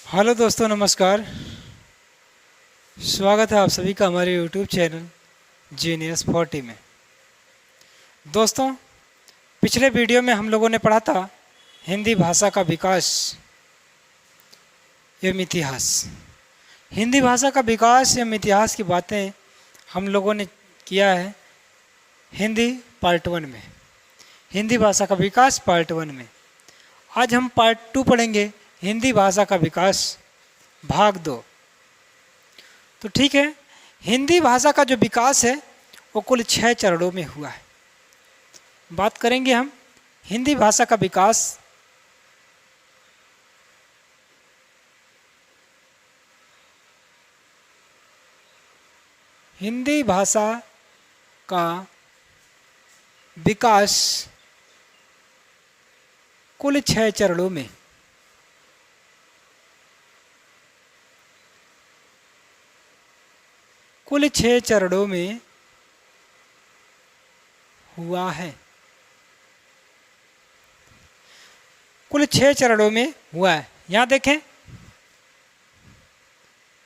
Hello दोस्तों, नमस्कार। स्वागत है आप सभी का हमारे यूट्यूब चैनल जीनियस 40 में। दोस्तों, पिछले वीडियो में हम लोगों ने पढ़ा था हिंदी भाषा का विकास एवं इतिहास। हिंदी भाषा का विकास एवं इतिहास की बातें हम लोगों ने किया है हिंदी पार्ट 1 में, हिंदी भाषा का विकास पार्ट 1 में। आज हम पार्ट 2 पढ़ेंगे, हिंदी भाषा का विकास भाग 2। तो ठीक है, हिंदी भाषा का जो विकास है वो कुल 6 चरणों में हुआ है। बात करेंगे हम हिंदी भाषा का विकास हिंदी भाषा का विकास कुल 6 चरणों में। कुल 6 चरणों में हुआ है। कुल 6 चरणों में हुआ है। यहाँ देखें,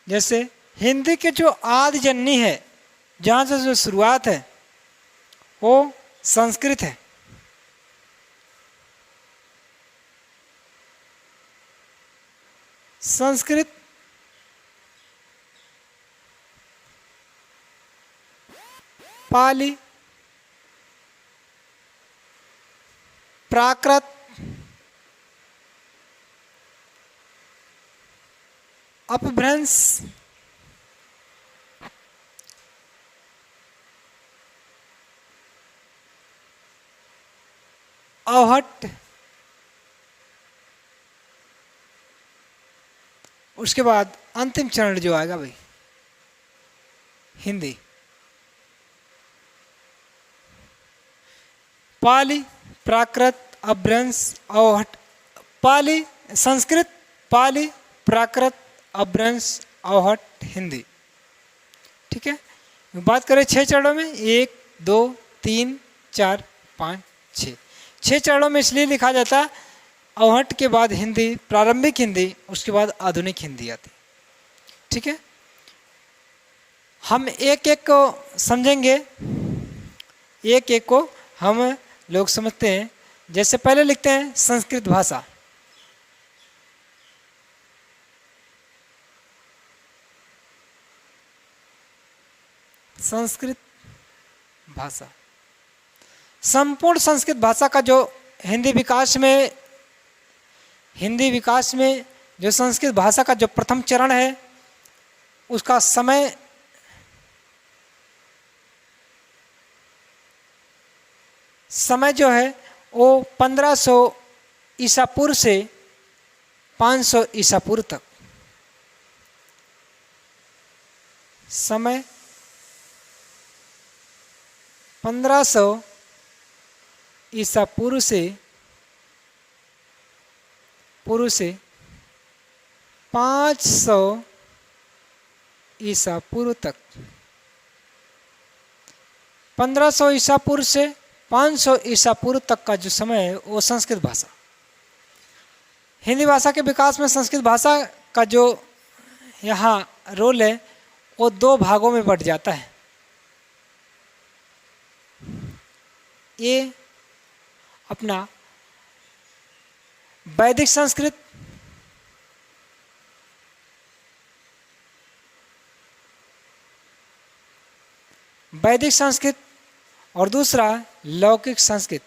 जैसे हिंदी के जो आदि जननी है, जहाँ से जो शुरुआत है वो संस्कृत है। संस्कृत पाली, प्राकृत, अपभ्रंश, अवहट्ट, उसके बाद अंतिम चरण जो आएगा भाई हिंदी। पाली, प्राकृत, अपभ्रंश, अवहट्ट। पाली संस्कृत, पाली, प्राकृत, अपभ्रंश, अवहट्ट, हिंदी। ठीक है, बात करें 6 चरणों में, 1 2 3 4 5 6। 6 चरणों में इसलिए लिखा जाता है, अवहट्ट के बाद हिंदी, प्रारंभिक हिंदी, उसके बाद आधुनिक हिंदी आती। ठीक है, हम एक एक को समझेंगे, एक एक को हम लोग समझते हैं। जैसे पहले लिखते हैं संस्कृत भाषा। संस्कृत भाषा, संपूर्ण संस्कृत भाषा का जो हिंदी विकास में जो संस्कृत भाषा का जो प्रथम चरण है, उसका समय जो है वो 1500 ईसा पूर्व से 500 ईसा पूर्व तक। समय 1500 ईसा पूर्व से 500 ईसा पूर्व तक। 1500 ईसा पूर्व से 500 ईसा पूर्व तक का जो समय है वो संस्कृत भाषा। हिंदी भाषा के विकास में संस्कृत भाषा का जो यहाँ रोल है वो 2 भागों में बंट जाता है। ये अपना वैदिक संस्कृत, और दूसरा लौकिक संस्कृत।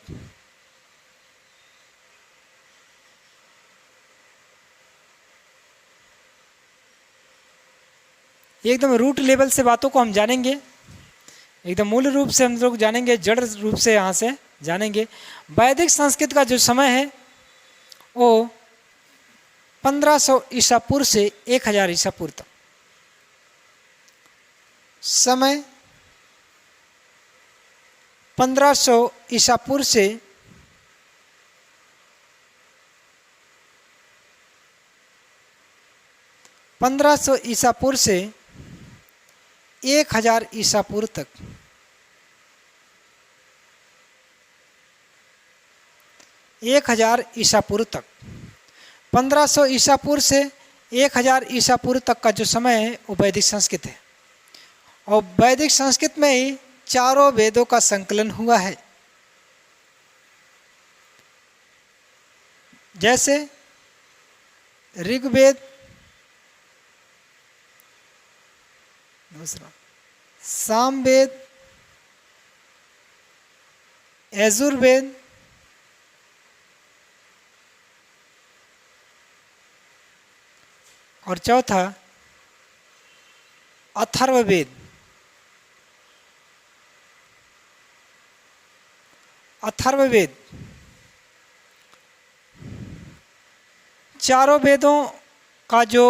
एकदम रूट लेवल से बातों को हम जानेंगे, एकदम मूल रूप से हम लोग जानेंगे, जड़ रूप से यहाँ से जानेंगे। वैदिक संस्कृत का जो समय है वो 1500 ईसा पूर्व से 1000 ईसा पूर्व तक। समय 1500 ईसा पूर्व से 1500 ईसा पूर्व से 1000 ईसा पूर्व तक। 1000 ईसा पूर्व तक, 1500 ईसा पूर्व से 1000 ईसा पूर्व तक का जो समय है वो वैदिक संस्कृत है, और वैदिक संस्कृत में ही चारों वेदों का संकलन हुआ है। जैसे ऋग्वेद, दूसरा सामवेद, यजुर्वेद, और चौथा अथर्ववेद। अथर्ववेद चारों वेदों का जो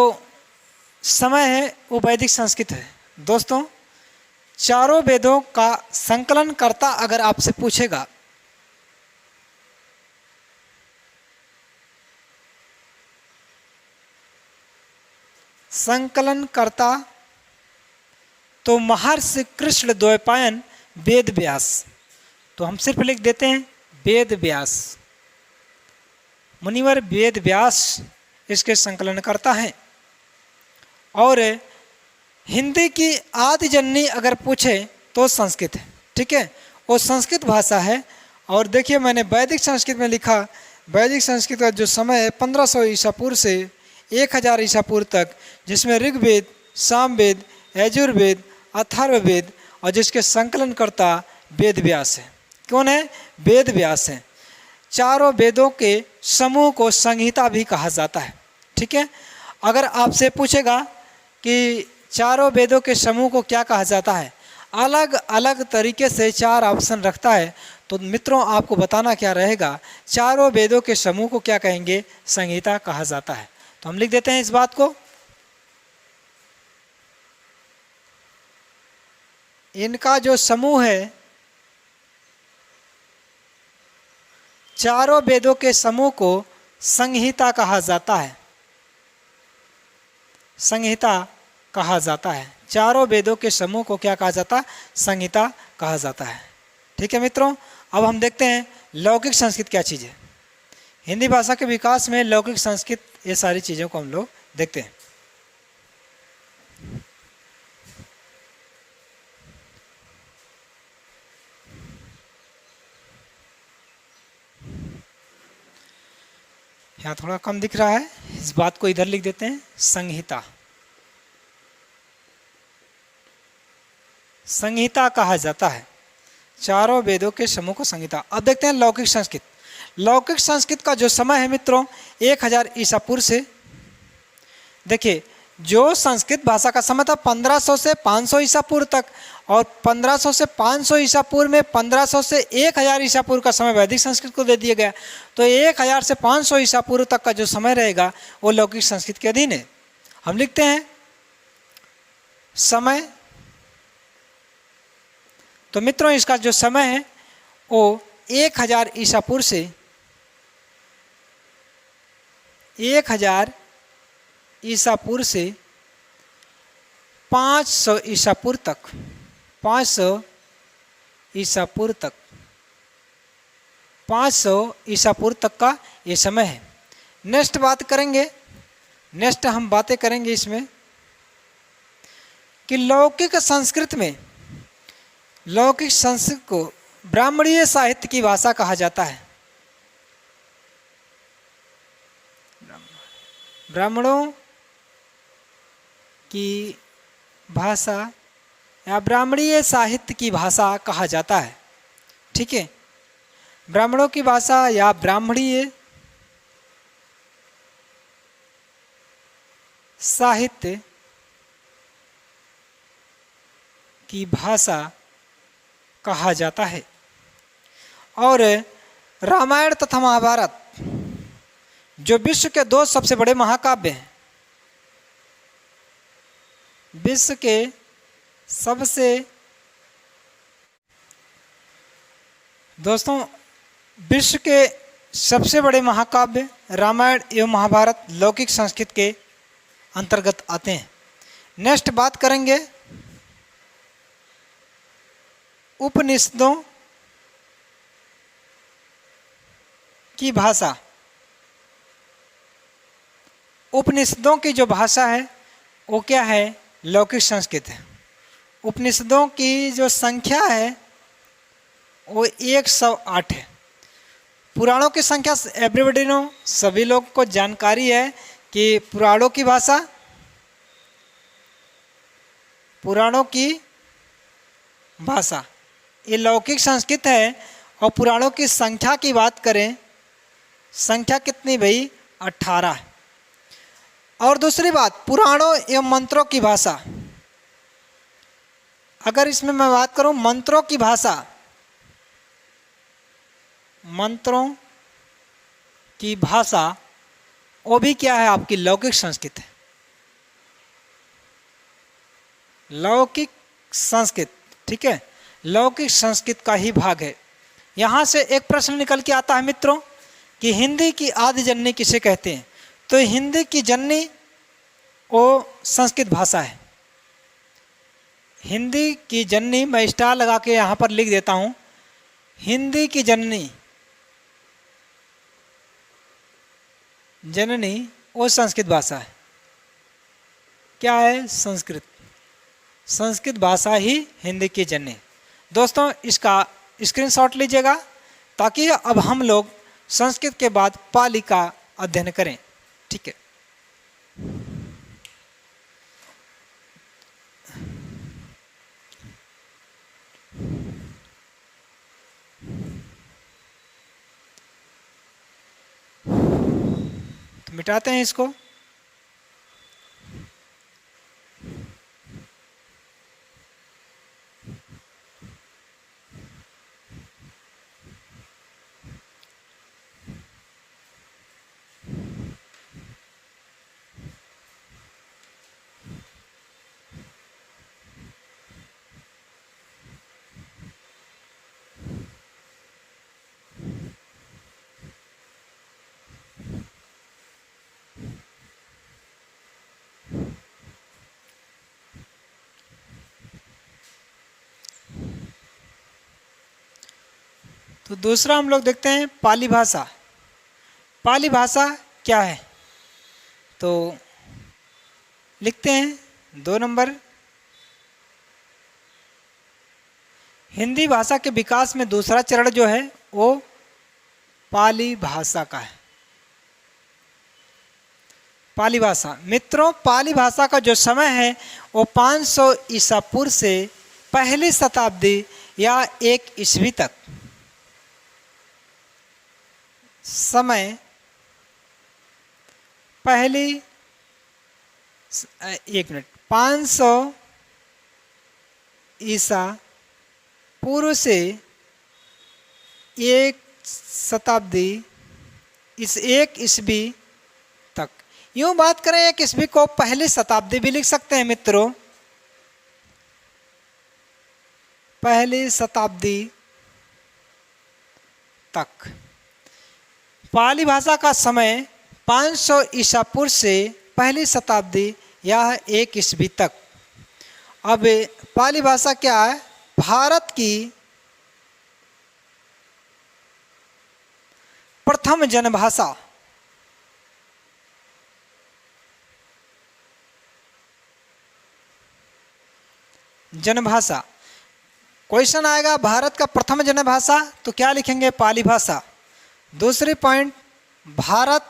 समय है वो वैदिक संस्कृत है। दोस्तों, चारों वेदों का संकलन करता अगर आपसे पूछेगा संकलन करता तो महर्षि कृष्ण द्वैपायन वेद व्यास, तो हम सिर्फ लिख देते हैं वेद व्यास। मुनिवर वेद व्यास इसके संकलन करता है। और हिंदी की आदि जननी अगर पूछे तो संस्कृत है, ठीक है, वो संस्कृत भाषा है। और देखिए मैंने वैदिक संस्कृत में लिखा, वैदिक संस्कृत का जो समय है 1500 ईसा पूर्व से 1000 ईसा पूर्व तक, जिसमें ऋग्वेद, सामवेद, यजुर्वेद, अथर्ववेद और जिसके संकलन करता वेद व्यास है। कौन है? वेद व्यास है। चारों वेदों के समूह को संहिता भी कहा जाता है, ठीक है। अगर आपसे पूछेगा कि चारों वेदों के समूह को क्या कहा जाता है, अलग अलग तरीके से 4 ऑप्शन रखता है, तो मित्रों आपको बताना क्या रहेगा, चारों वेदों के समूह को क्या कहेंगे? संहिता कहा जाता है। तो हम लिख देते हैं इस बात को। इनका जो समूह है, चारों वेदों के समूह को संहिता कहा जाता है। संहिता कहा जाता है। चारों वेदों के समूह को क्या कहा जाता है? संहिता कहा जाता है। ठीक है मित्रों, अब हम देखते हैं लौकिक संस्कृत क्या चीज़ है। हिंदी भाषा के विकास में लौकिक संस्कृत, ये सारी चीज़ों को हम लोग देखते हैं। यहाँ थोड़ा कम दिख रहा है, इस बात को इधर लिख देते हैं, संहिता। संहिता कहा जाता है चारों वेदों के समूह को संहिता। अब देखते हैं लौकिक संस्कृत। लौकिक संस्कृत का जो समय है मित्रों 1000 ईसा पूर्व से, देखिए जो संस्कृत भाषा का समय था 1500 से 500 ईसा पूर्व तक, और 1500 से 500 ईसा पूर्व में 1500 से 1000 ईसा पूर्व का समय वैदिक संस्कृत को दे दिया गया। तो 1000 से 500 ईसा पूर्व तक का जो समय रहेगा वो लौकिक संस्कृत के अधीन है। हम लिखते हैं समय। तो मित्रों इसका जो समय है वो 1000 ईसा पूर्व से 1000 ईसा पूर्व से 500 ईसा पूर्व तक, 500 ईसा पूर्व तक, 500 ईसा पूर्व तक का ये समय है। नेक्स्ट बात करेंगे, नेक्स्ट हम बातें करेंगे इसमें कि लौकिक संस्कृत में, लौकिक संस्कृत को ब्राह्मणीय साहित्य की भाषा कहा जाता है। ब्राह्मणों की भाषा या ब्राह्मणीय साहित्य की भाषा कहा जाता है। ठीक है, ब्राह्मणों की भाषा या ब्राह्मणीय साहित्य की भाषा कहा जाता है। और रामायण तथा महाभारत जो विश्व के 2 सबसे बड़े महाकाव्य हैं, विश्व के सबसे, दोस्तों विश्व के सबसे बड़े महाकाव्य रामायण एवं महाभारत लौकिक संस्कृत के अंतर्गत आते हैं। नेक्स्ट बात करेंगे उपनिषदों की भाषा। उपनिषदों की जो भाषा है वो क्या है, लौकिक संस्कृत है। उपनिषदों की जो संख्या है वो 108 है। पुराणों की संख्या एवरीबडी नो, सभी लोग को जानकारी है कि पुराणों की भाषा, पुराणों की भाषा ये लौकिक संस्कृत है। और पुराणों की संख्या की बात करें, संख्या कितनी भाई, 18 है। और दूसरी बात, पुराणों एवं मंत्रों की भाषा, अगर इसमें मैं बात करूं मंत्रों की भाषा, मंत्रों की भाषा वो भी क्या है आपकी, लौकिक संस्कृत है। लौकिक संस्कृत, ठीक है, लौकिक संस्कृत का ही भाग है। यहाँ से एक प्रश्न निकल के आता है मित्रों कि हिंदी की आदि जननी किसे कहते हैं। तो हिंदी की जननी वो संस्कृत भाषा है। हिंदी की जननी, मैं स्टार लगा के यहाँ पर लिख देता हूँ, हिंदी की जननी, जननी वो संस्कृत भाषा है। क्या है, संस्कृत, संस्कृत भाषा ही हिंदी की जननी। दोस्तों इसका स्क्रीनशॉट लीजिएगा ताकि अब हम लोग संस्कृत के बाद पाली का अध्ययन करें, ठीक है। तो मिटाते हैं इसको। तो दूसरा हम लोग देखते हैं पाली भाषा। पाली भाषा क्या है, तो लिखते हैं 2 नंबर, हिंदी भाषा के विकास में दूसरा चरण जो है वो पाली भाषा का है। पाली भाषा मित्रों, पाली भाषा का जो समय है वो 500 ईसा पूर्व से पहली शताब्दी या 1 ईस्वी तक समय, पहली 500 ईसा पूर्व से 1 शताब्दी, इस 1 ईस्वी तक। यूँ बात करें 1 ईस्वी को पहली शताब्दी भी लिख सकते हैं मित्रों, पहली शताब्दी तक। पाली भाषा का समय 500 ईसा पूर्व से पहली शताब्दी या 1 ईस्वी तक। अब पाली भाषा क्या है, भारत की प्रथम जनभाषा, जनभाषा। क्वेश्चन आएगा भारत का प्रथम जनभाषा, तो क्या लिखेंगे, पाली भाषा। दूसरी पॉइंट, भारत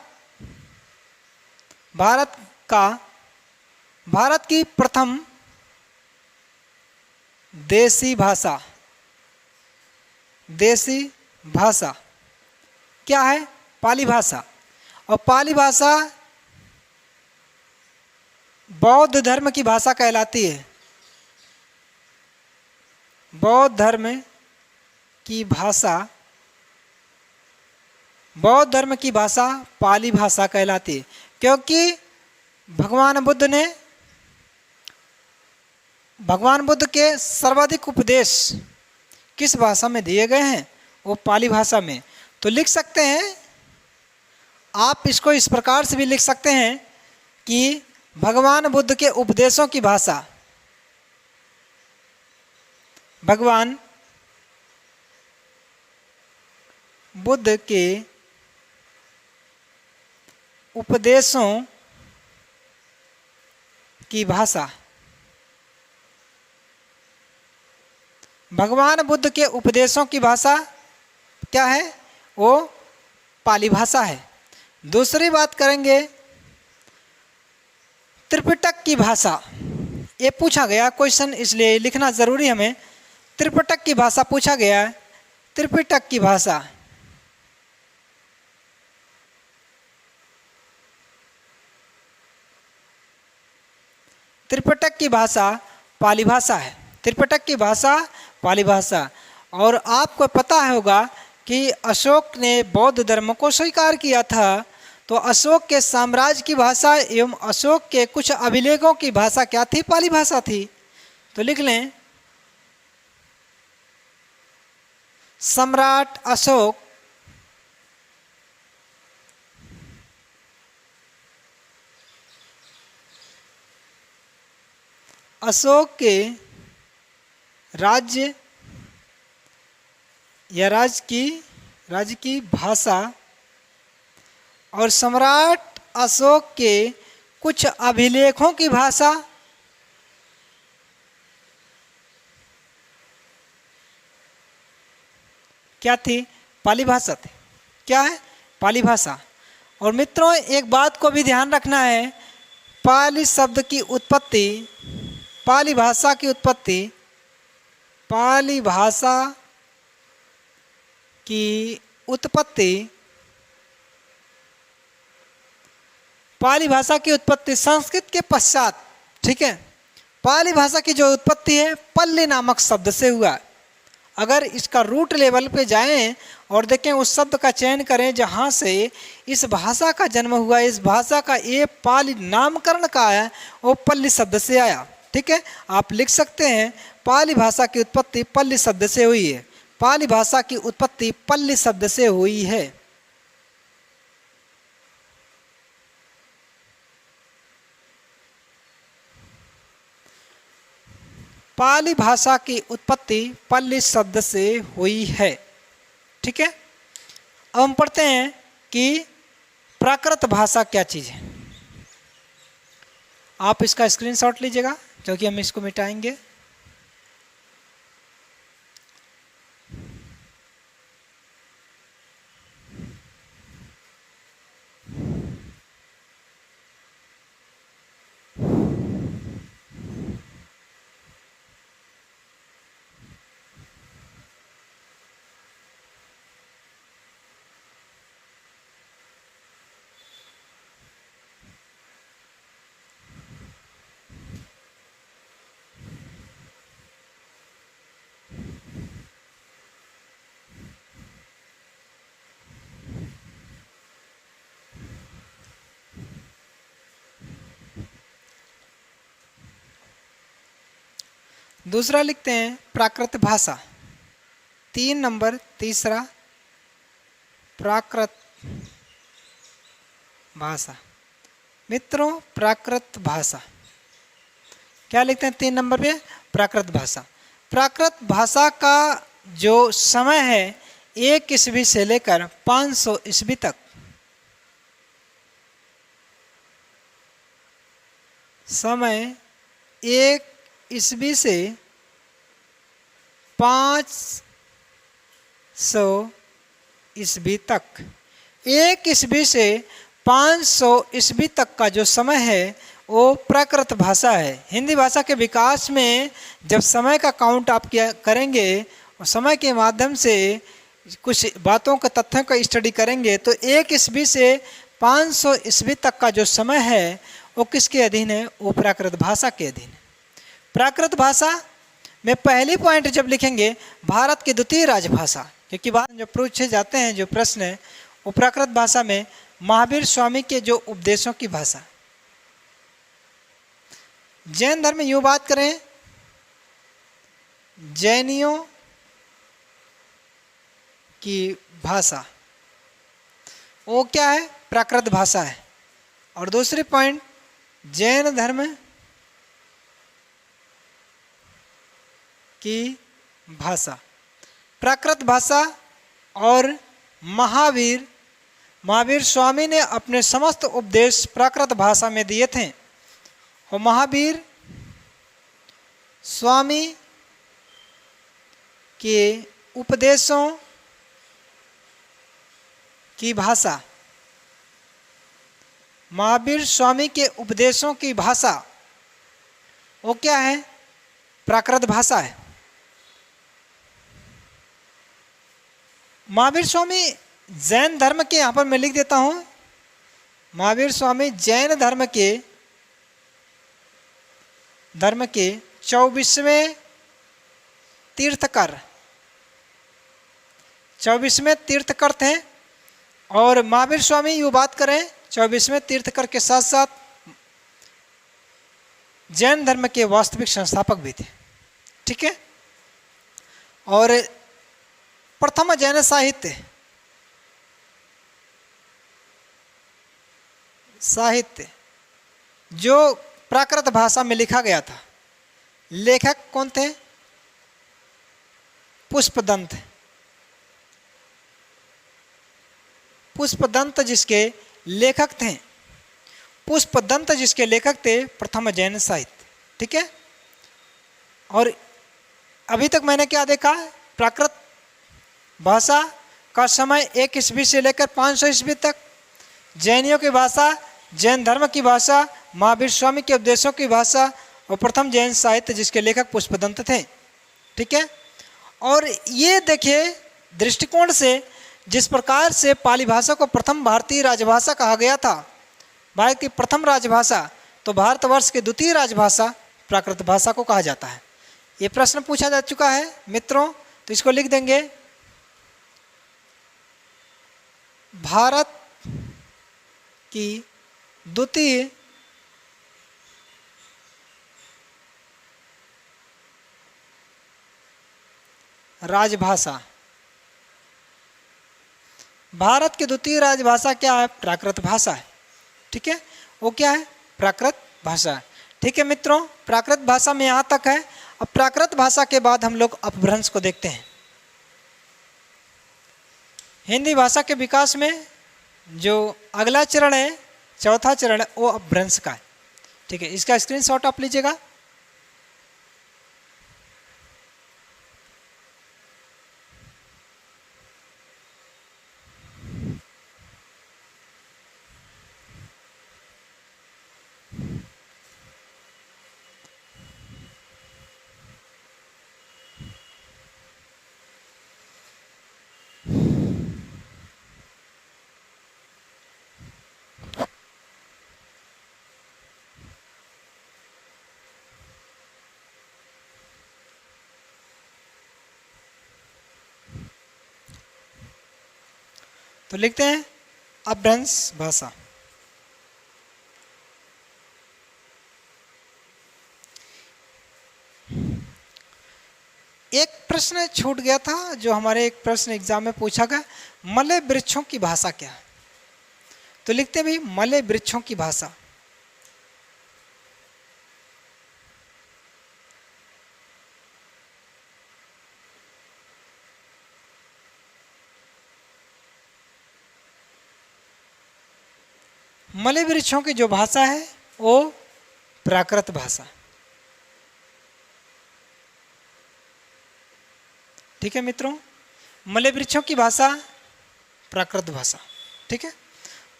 की प्रथम देशी भाषा, देशी भाषा क्या है, पाली भाषा। और पाली भाषा बौद्ध धर्म की भाषा कहलाती है। बौद्ध धर्म की भाषा, बौद्ध धर्म की भाषा पाली भाषा कहलाती है, क्योंकि भगवान बुद्ध के सर्वाधिक उपदेश किस भाषा में दिए गए हैं, वो पाली भाषा में। तो लिख सकते हैं आप, इसको इस प्रकार से भी लिख सकते हैं कि भगवान बुद्ध के उपदेशों की भाषा, भगवान बुद्ध के उपदेशों की भाषा। भगवान बुद्ध के उपदेशों की भाषा क्या है? वो पाली भाषा है। दूसरी बात करेंगे त्रिपिटक की भाषा। ये पूछा गया क्वेश्चन, इसलिए लिखना जरूरी हमें। त्रिपिटक की भाषा पूछा गया है। त्रिपिटक की भाषा, त्रिपिटक की भाषा पाली भाषा है। त्रिपिटक की भाषा पाली भाषा। और आपको पता होगा कि अशोक ने बौद्ध धर्म को स्वीकार किया था, तो अशोक के साम्राज्य की भाषा एवं अशोक के कुछ अभिलेखों की भाषा क्या थी? पाली भाषा थी। तो लिख लें, सम्राट अशोक के राज्य या राज्य की भाषा और सम्राट अशोक के कुछ अभिलेखों की भाषा क्या थी? पाली भाषा थी। क्या है? पाली भाषा। और मित्रों, एक बात को भी ध्यान रखना है, पाली शब्द की उत्पत्ति, पाली भाषा की उत्पत्ति, पाली भाषा की उत्पत्ति, पाली भाषा की उत्पत्ति संस्कृत के पश्चात, ठीक है। पाली भाषा की जो उत्पत्ति है पल्ली नामक शब्द से हुआ। अगर इसका रूट लेवल पे जाएं और देखें, उस शब्द का चयन करें जहाँ से इस भाषा का जन्म हुआ, इस भाषा का ये पाली नामकरण का है, वो पल्ली शब्द से आया। ठीक है, आप लिख सकते हैं पाली भाषा की उत्पत्ति पल्ली शब्द से हुई है। पाली भाषा की उत्पत्ति पल्ली शब्द से हुई है। पाली भाषा की उत्पत्ति पल्ली शब्द से हुई है। ठीक है, अब हम पढ़ते हैं कि प्राकृत भाषा क्या चीज़ है। आप इसका स्क्रीनशॉट लीजिएगा क्योंकि हम इसको मिटाएंगे। दूसरा लिखते हैं प्राकृत भाषा। 3 नंबर तीसरा, प्राकृत भाषा। मित्रों, प्राकृत भाषा क्या लिखते हैं 3 नंबर पे? प्राकृत भाषा। प्राकृत भाषा का जो समय है 1 ईस्वी से लेकर 500 ईस्वी तक, समय 1 ईस्वी से 500 ईस्वी तक, 1 ईस्वी से 500 ईस्वी तक का जो समय है वो प्राकृत भाषा है। हिंदी भाषा के विकास में जब समय का काउंट आप क्या करेंगे और समय के माध्यम से कुछ बातों का, तथ्यों का स्टडी करेंगे, तो 1 ईस्वी से 500 ईस्वी तक का जो समय है वो किसके अधीन है? वो प्राकृत भाषा के अधीन है। प्राकृत भाषा में पहली पॉइंट जब लिखेंगे भारत की द्वितीय राजभाषा, क्योंकि बाद में जो पूछे जाते हैं जो प्रश्न है वो प्राकृत भाषा में महावीर स्वामी के जो उपदेशों की भाषा। जैन धर्म में यूँ बात करें, जैनियों की भाषा वो क्या है? प्राकृत भाषा है। और दूसरी पॉइंट, जैन धर्म की भाषा, प्राकृत भाषा। और महावीर स्वामी ने अपने समस्त उपदेश प्राकृत भाषा में दिए थे। और महावीर स्वामी के उपदेशों की भाषा, महावीर स्वामी के उपदेशों की भाषा वो क्या है? प्राकृत भाषा है। महावीर स्वामी जैन धर्म के, यहाँ पर मैं लिख देता हूँ, महावीर स्वामी जैन धर्म के 24वें तीर्थकर, 24वें तीर्थकर थे। और महावीर स्वामी ये बात करें 24वें तीर्थकर के साथ साथ जैन धर्म के वास्तविक संस्थापक भी थे। ठीक है। और प्रथम जैन साहित्य जो प्राकृत भाषा में लिखा गया था, लेखक कौन थे? पुष्पदंत। पुष्पदंत जिसके लेखक थे, पुष्पदंत जिसके लेखक थे प्रथम जैन साहित्य। ठीक है। और अभी तक मैंने क्या देखा? प्राकृत भाषा का समय 1 ईस्वी से लेकर 500 ईस्वी तक, जैनियों की भाषा, जैन धर्म की भाषा, महावीर स्वामी के उपदेशों की भाषा और प्रथम जैन साहित्य जिसके लेखक पुष्पदंत थे। ठीक है। और ये देखिए दृष्टिकोण से जिस प्रकार से पाली भाषा को प्रथम भारतीय राजभाषा कहा गया था, भारत की प्रथम राजभाषा, तो भारतवर्ष की द्वितीय राजभाषा प्राकृत भाषा को कहा जाता है। ये प्रश्न पूछा जा चुका है मित्रों, तो इसको लिख देंगे। भारत की द्वितीय राजभाषा, भारत की द्वितीय राजभाषा क्या है? प्राकृत भाषा है। ठीक है। वो क्या है? प्राकृत भाषा। ठीक है मित्रों, प्राकृत भाषा में यहाँ तक है। अब प्राकृत भाषा के बाद हम लोग अपभ्रंश को देखते हैं। हिंदी भाषा के विकास में जो अगला चरण है, चौथा चरण है, वो अपभ्रंश का है। ठीक है। इसका स्क्रीनशॉट आप लीजिएगा। तो लिखते हैं अपभ्रंश भाषा। एक प्रश्न छूट गया था जो हमारे एक प्रश्न एग्जाम में पूछा गया, मलय वृक्षों की भाषा क्या है? तो लिखते हैं भाई मलय वृक्षों की भाषा। मलय वृक्षों की जो भाषा है वो प्राकृत भाषा। ठीक है मित्रों, मलय वृक्षों की भाषा प्राकृत भाषा। ठीक है।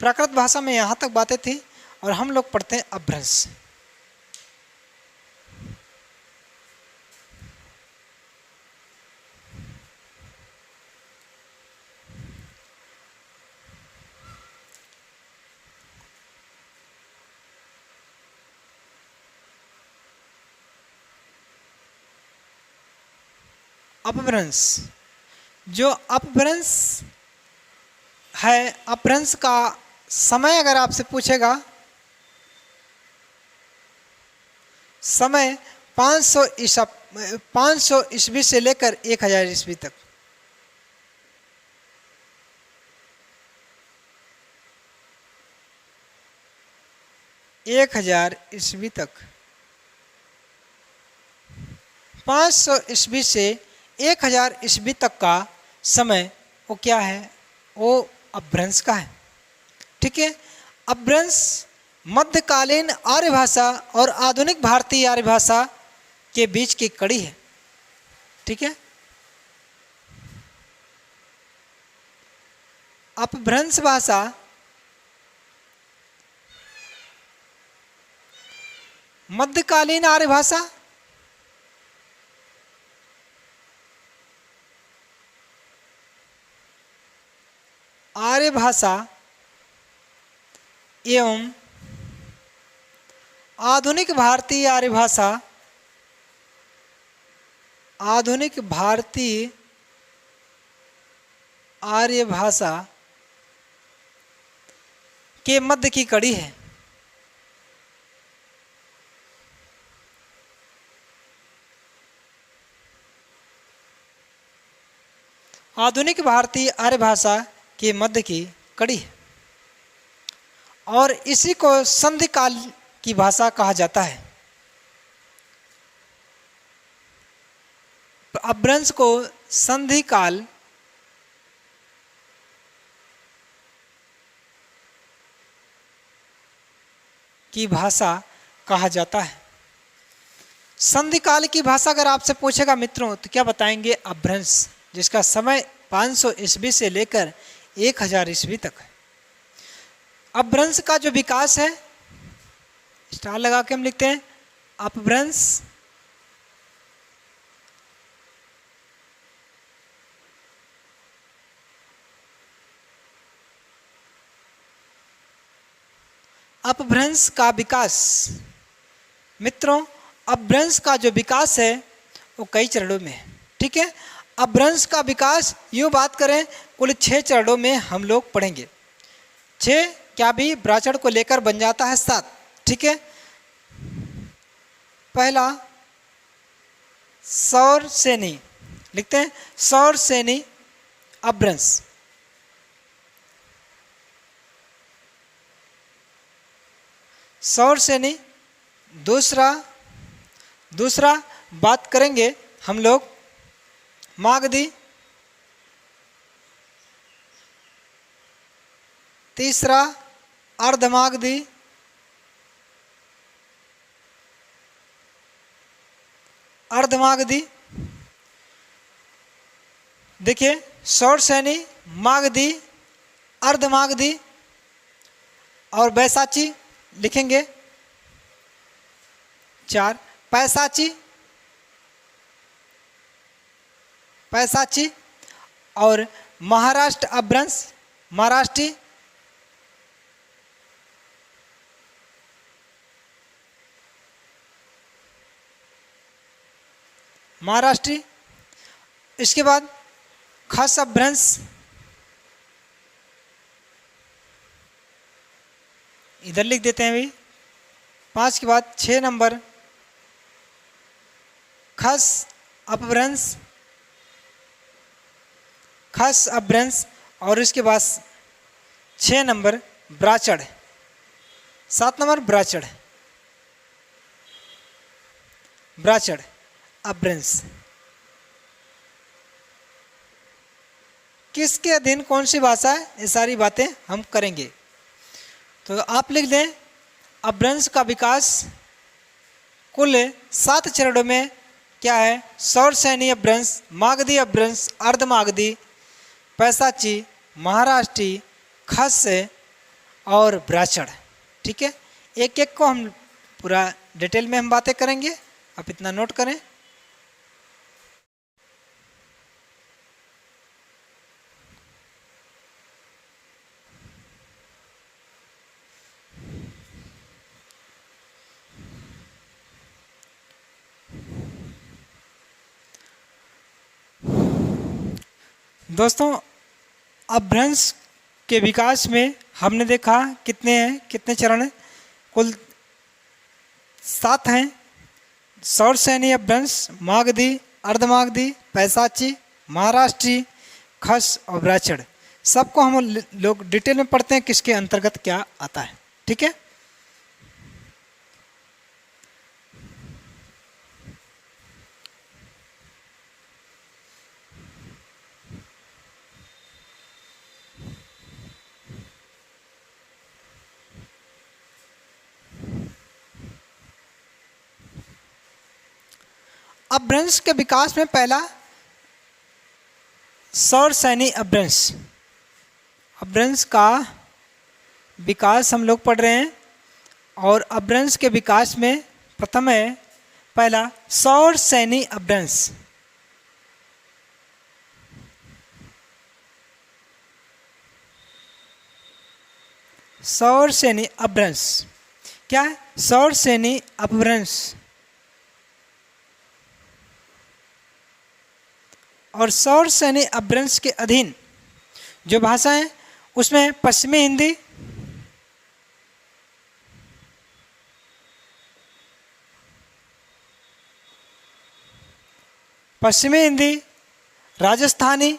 प्राकृत भाषा में यहाँ तक बातें थी और हम लोग पढ़ते हैं अपभ्रंश। अपभ्रंश, जो अपभ्रंश है, अपभ्रंश का समय अगर आपसे पूछेगा, समय 500 ईस्वी से लेकर 1000 ईस्वी तक। एक 1000 ईस्वी तक, 500 ईस्वी से 1000 ईस्वी तक का समय वो क्या है? वो अपभ्रंश का है। ठीक है। अपभ्रंश मध्यकालीन आर्य भाषा और आधुनिक भारतीय आर्य भाषा के बीच की कड़ी है। ठीक है, अपभ्रंश भाषा मध्यकालीन आर्य भाषा आर्य भाषा एवं आधुनिक भारतीय आर्य भाषा आधुनिक भारतीय आर्य भाषा के मध्य की कड़ी है। आधुनिक भारतीय आर्य भाषा के मध्य की कड़ी है और इसी को संधि काल की भाषा कहा जाता है। अपभ्रंश को संधि काल की भाषा कहा जाता है। संधि काल की भाषा अगर आपसे पूछेगा मित्रों तो क्या बताएंगे? अपभ्रंश, जिसका समय 500 ईस्वी से लेकर 1000 ईस्वी तक है। अपभ्रंश का जो विकास है, स्टार लगा के हम लिखते हैं अपभ्रंश अपभ्रंश का विकास। मित्रों, अपभ्रंश का जो विकास है वो कई चरणों में है। ठीक है, अपभ्रंश का विकास यूँ बात करें कुल 6 चरणों में हम लोग पढ़ेंगे। 6 क्या भी ब्राह्मण को लेकर बन जाता है 7। ठीक है, पहला सौर सेनी, लिखते हैं सौर सेनी अपभ्रंश। सौर सेनी। दूसरा बात करेंगे हम लोग मागधी। तीसरा अर्धमागधी। अर्धमागधी। देखिए, सौर सैनी, मागधी, अर्धमागधी और बैसाची लिखेंगे 4। पैसाची और महाराष्ट्र अपभ्रंश, महाराष्ट्री। महाराष्ट्री। इसके बाद खस अपभ्रंश, इधर लिख देते हैं भाई। 5 के बाद 6 नंबर खस अपभ्रंश, खस अपभ्रंश और इसके बाद 6 नंबर ब्राह्मण, 7 नंबर ब्राह्मण अपभ्रंश। किसके अधीन कौन सी भाषा है, ये सारी बातें हम करेंगे। तो आप लिख दें अपभ्रंश का विकास कुल 7 चरणों में क्या है? सौर सैनी अपभ्रंश, मागधी अपभ्रंश, अर्धमागधी, पैसाची, महाराष्ट्री, खस और ब्राह्मण। ठीक है, एक एक को हम पूरा डिटेल में हम बातें करेंगे, आप इतना नोट करें। दोस्तों, अपभ्रंश के विकास में हमने देखा कितने चरण हैं? कुल 7 हैं। सौर सैनी अपभ्रंश, मागधी, अर्धमागधी, पैसाची, महाराष्ट्री, खस और ब्राह्मण। सबको हम लोग डिटेल में पढ़ते हैं किसके अंतर्गत क्या आता है। ठीक है, अपभ्रंश के विकास में पहला सौर सैनी अपभ्रंश। अपभ्रंश का विकास हम लोग पढ़ रहे हैं और अपभ्रंश के विकास में प्रथम है पहला सौर सैनी अपभ्रंश। सौर सैनी अपभ्रंश क्या है? सौर सैनी अपभ्रंश और सौर सैनी अपभ्रंश के अधीन जो भाषा है उसमें पश्चिमी हिंदी, पश्चिमी हिंदी, राजस्थानी,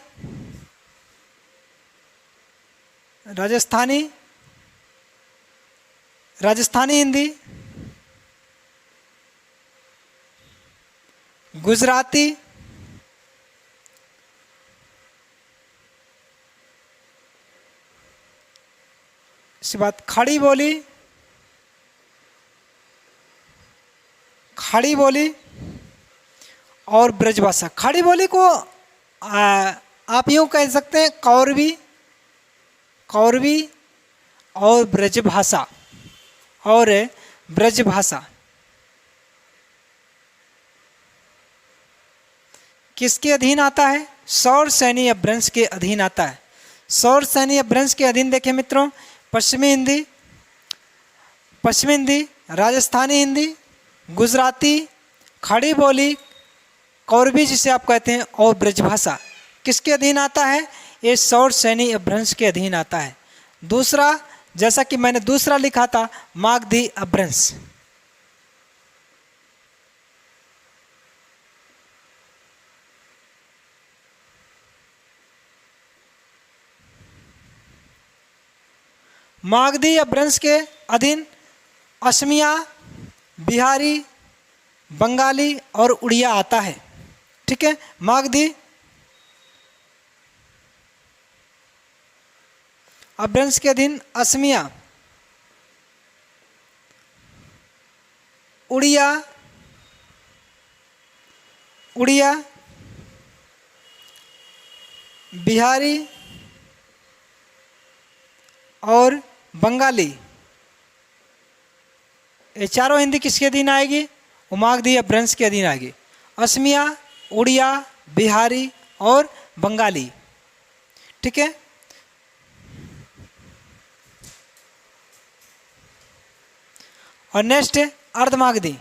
राजस्थानी हिंदी, गुजराती, इसके बाद खड़ी बोली, खड़ी बोली और ब्रजभाषा। खड़ी बोली को आप यूँ कह सकते हैं कौरवी, कौरवी और ब्रजभाषा और ब्रजभाषा किसके अधीन आता है? सौर सैनी अपभ्रंश के अधीन आता है। सौर सैनी अपभ्रंश के अधीन देखें मित्रों, पश्चिमी हिंदी, पश्चिमी हिंदी, राजस्थानी हिंदी, गुजराती, खड़ी बोली, कौरवी जिसे आप कहते हैं और ब्रजभाषा किसके अधीन आता है? ये सौर सैनी अपभ्रंश के अधीन आता है। दूसरा, जैसा कि मैंने दूसरा लिखा था, मागधी अपभ्रंश। मागधी अपभ्रंश के अधीन असमिया, बिहारी, बंगाली और उड़िया आता है। ठीक है, मागधी अपभ्रंश के अधीन असमिया, उड़िया, उड़िया, बिहारी और बंगाली, ये चारों हिंदी किसके अधीन आएगी? मागधी अपभ्रंश के अधीन आएगी। असमिया, उड़िया, बिहारी और बंगाली। ठीक है, और नेक्स्ट है अर्धमागधी।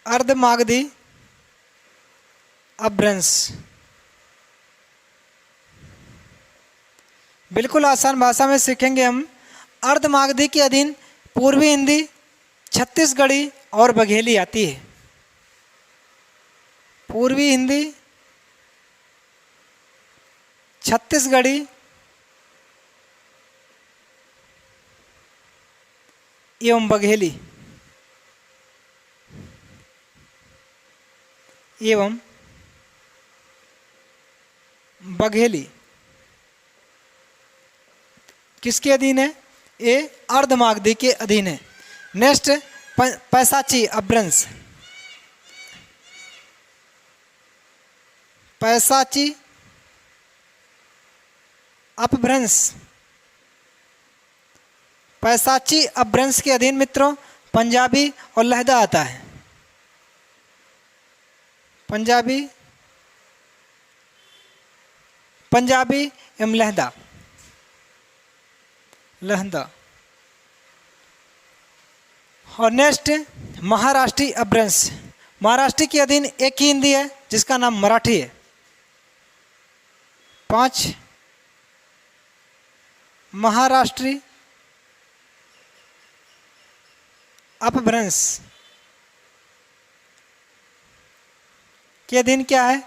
अर्धमागधी अपभ्रंश बिल्कुल आसान भाषा में सीखेंगे हम। अर्धमागधी के अधीन पूर्वी हिंदी, छत्तीसगढ़ी और बघेली आती है। पूर्वी हिंदी, छत्तीसगढ़ी एवं बघेली एवं बघेली किसके अधीन है? ये अर्धमागधी के अधीन है। नेक्स्ट पैसाची अपभ्रंश। पैसाची अपभ्रंश, पैसाची अपभ्रंश के अधीन मित्रों पंजाबी और लहदा आता है। पंजाबी, पंजाबी एवं लहदा, लहदा। और नेक्स्ट महाराष्ट्री अपभ्रंश। महाराष्ट्र के अधीन एक ही हिंदी है जिसका नाम मराठी है। 5 महाराष्ट्री अपभ्रंश के अधीन क्या है?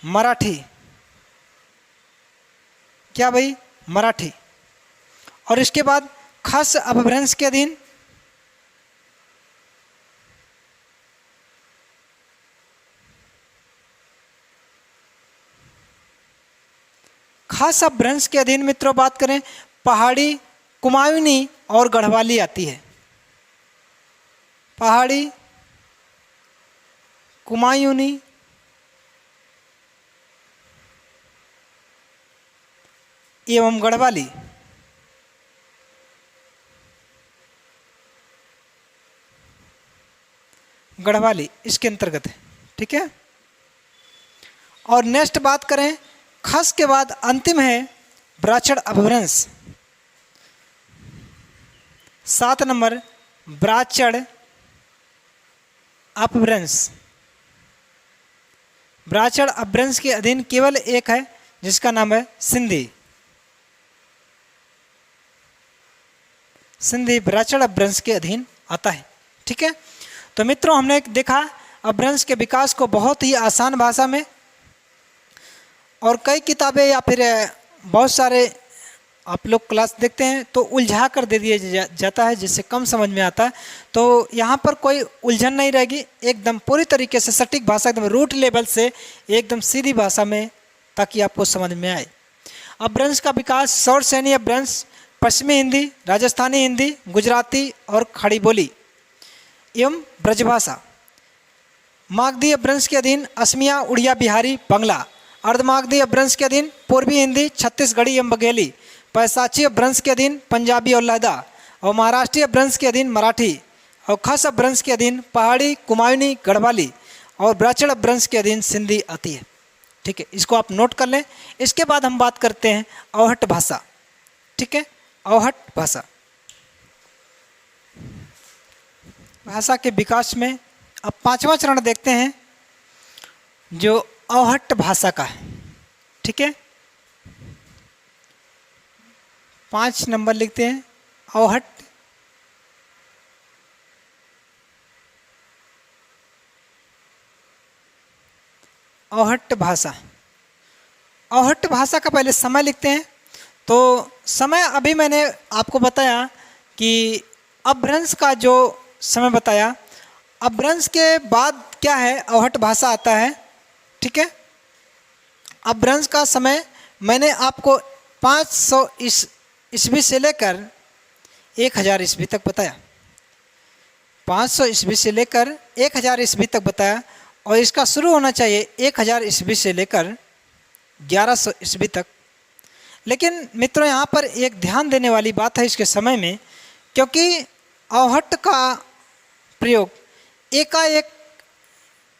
मराठी। क्या भाई? मराठी। और इसके बाद खस अपभ्रंश के अधीन खास अपभ्रंश के अधीन मित्रों बात करें, पहाड़ी, कुमायूनी और गढ़वाली आती है। पहाड़ी, कुमायूनी एवं गढ़वाली। गढ़वाली इसके अंतर्गत है, ठीक है। और नेक्स्ट बात करें, खस के बाद अंतिम है ब्राह्मण अपभ्रंश। 7 नंबर ब्राह्मण अपभ्रंश। ब्राह्मण अपभ्रंश के अधीन केवल एक है जिसका नाम है सिंधी। सिंधी ब्राह्मण अपभ्रंश के अधीन आता है, ठीक है। तो मित्रों हमने देखा अपभ्रंश के विकास को बहुत ही आसान भाषा में, और कई किताबें या फिर बहुत सारे आप लोग क्लास देखते हैं तो उलझा कर दे दिया जाता है जिससे कम समझ में आता है। तो यहाँ पर कोई उलझन नहीं रहेगी, एकदम पूरी तरीके से सटीक भाषा, एकदम रूट लेवल से एकदम सीधी भाषा में, ताकि आपको समझ में आए। अपभ्रंश का विकास सौर सैनी अपभ्रंश, पश्चिमी हिंदी, राजस्थानी हिंदी, गुजराती और खड़ी बोली एवं ब्रजभाषा। मागधी अपभ्रंश के अधीन असमिया, उड़िया, बिहारी, बंगला। अर्धमागधी अपभ्रंश के अधीन पूर्वी हिंदी, छत्तीसगढ़ी एवं बघेली। पैसाची अपभ्रंश के अधीन पंजाबी और लहदा। और महाराष्ट्रीय अपभ्रंश के अधीन मराठी। और खस अपभ्रंश के अधीन पहाड़ी, कुमायूनी, गढ़वाली। और ब्राह्मण अपभ्रंश के अधीन सिंधी आती है, ठीक है। इसको आप नोट कर लें। इसके बाद हम बात करते हैं अवहट भाषा, ठीक है। अवहट भाषा, भाषा के विकास में अब 5वां चरण देखते हैं जो अवहट भाषा का है, ठीक है। 5 नंबर लिखते हैं अवहट। अवहट भाषा। अवहट भाषा का पहले समय लिखते हैं। तो समय अभी मैंने आपको बताया कि अपभ्रंश का जो समय बताया, अपभ्रंश के बाद क्या है, अवहट भाषा आता है, ठीक है। अपभ्रंश का समय मैंने आपको 500 ईस्वी से लेकर 1000 ईस्वी तक बताया। 500 ईस्वी से लेकर 1000 ईस्वी तक बताया, और इसका शुरू होना चाहिए 1000 ईस्वी से लेकर 1100 ईस्वी तक। लेकिन मित्रों यहाँ पर एक ध्यान देने वाली बात है इसके समय में, क्योंकि अवहट का प्रयोग एकाएक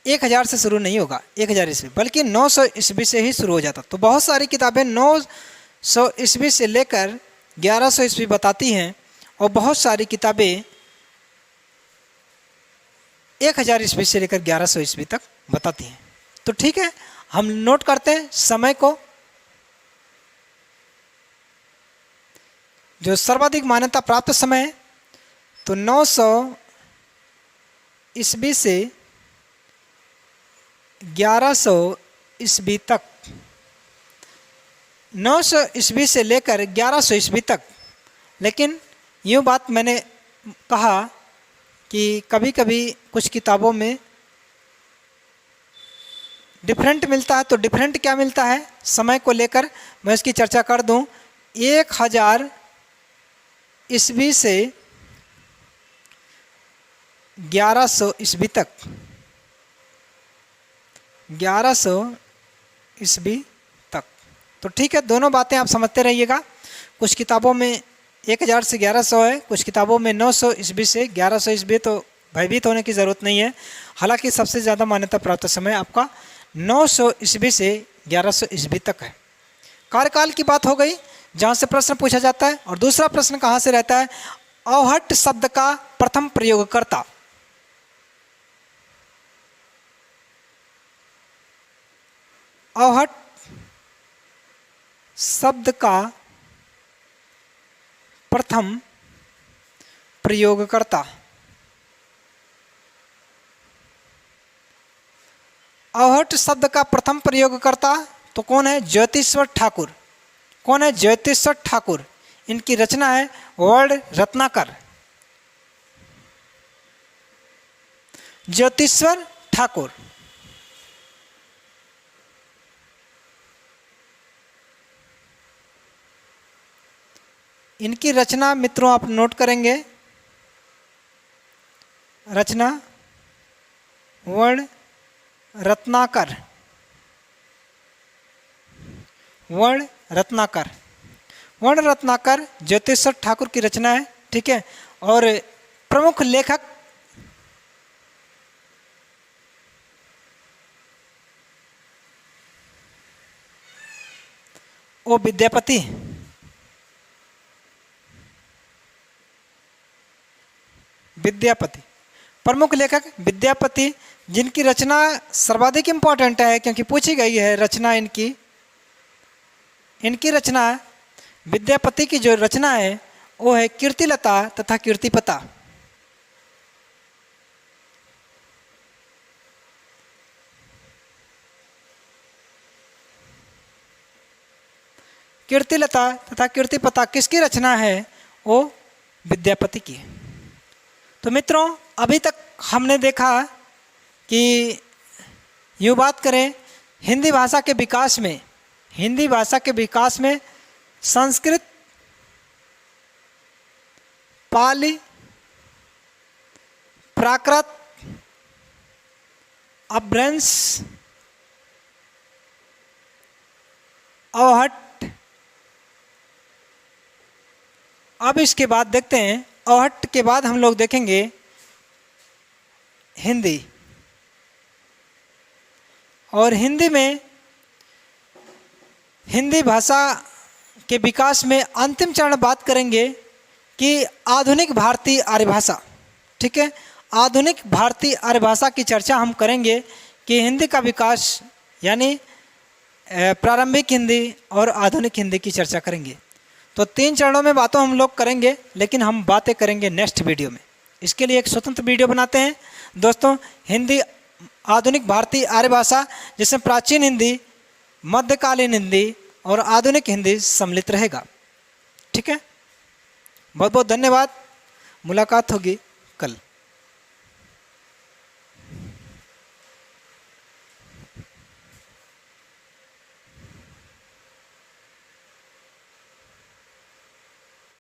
1000 से शुरू नहीं होगा, 1000 ईस्वी, बल्कि 900 ईस्वी से ही शुरू हो जाता। तो बहुत सारी किताबें 900 ईस्वी से लेकर 1100 ईस्वी बताती हैं, और बहुत सारी किताबें 1000 ईस्वी से लेकर 1100 ईस्वी तक बताती हैं। तो ठीक है, हम नोट करते हैं समय को। जो सर्वाधिक मान्यता प्राप्त समय है तो 900 ईस्वी से 1100 ईस्वी तक, 900 ईस्वी से लेकर 1100 ईस्वी तक। लेकिन यूँ बात मैंने कहा कि कभी कभी कुछ किताबों में डिफरेंट मिलता है। तो डिफरेंट क्या मिलता है समय को लेकर, मैं इसकी चर्चा कर दूं। 1000 ईस्वी से 1100 ईस्वी तक, 1100 ईस्वी तक। तो ठीक है, दोनों बातें आप समझते रहिएगा। कुछ किताबों में 1000 से 1100 है, कुछ किताबों में 900 ईस्वी से 1100 ईस्वी। तो भयभीत होने की ज़रूरत नहीं है। हालांकि सबसे ज़्यादा मान्यता प्राप्त समय आपका 900 ईस्वी से 1100 ईस्वी तक है। कार्यकाल की बात हो गई, जहाँ से प्रश्न पूछा जाता है। और दूसरा प्रश्न कहाँ से रहता है, अवहट शब्द का प्रथम प्रयोगकर्ता। अवहट शब्द का प्रथम प्रयोगकर्ता। अवहट शब्द का प्रथम प्रयोगकर्ता तो कौन है, ज्योतिश्वर ठाकुर। कौन है, ज्योतिश्वर ठाकुर। इनकी रचना है वर्ण रत्नाकर। ज्योतिश्वर ठाकुर। इनकी रचना मित्रों आप नोट करेंगे। रचना वर्ण रत्नाकर, वर्ण रत्नाकर, वर्ण रत्नाकर ज्योतिषर ठाकुर की रचना है। ठीक है, और प्रमुख लेखक ओ विद्यापति, विद्यापति प्रमुख लेखक विद्यापति, जिनकी रचना सर्वाधिक इम्पोर्टेंट है क्योंकि पूछी गई है रचना इनकी। इनकी रचना विद्यापति की जो रचना है वो है कीर्तिलता तथा कीर्तिपता। कीर्तिलता तथा कीर्तिपता किसकी रचना है? वो विद्यापति की। तो मित्रों अभी तक हमने देखा कि यूँ बात करें हिंदी भाषा के विकास में, हिंदी भाषा के विकास में संस्कृत, पाली, प्राकृत, अपभ्रंश, अवहट्ट। अब इसके बाद देखते हैं, अवहट्ट के बाद हम लोग देखेंगे हिंदी। और हिंदी में, हिंदी भाषा के विकास में अंतिम चरण बात करेंगे कि आधुनिक भारतीय आर्य भाषा। ठीक है, आधुनिक भारतीय आर्य भाषा की चर्चा हम करेंगे कि हिंदी का विकास यानी प्रारंभिक हिंदी और आधुनिक हिंदी की चर्चा करेंगे। तो 3 चरणों में बातों हम लोग करेंगे, लेकिन हम बातें करेंगे नेक्स्ट वीडियो में। इसके लिए एक स्वतंत्र वीडियो बनाते हैं दोस्तों, हिंदी आधुनिक भारतीय आर्य भाषा, जिसमें प्राचीन हिंदी, मध्यकालीन हिंदी और आधुनिक हिंदी सम्मिलित रहेगा। ठीक है, बहुत बहुत धन्यवाद, मुलाकात होगी।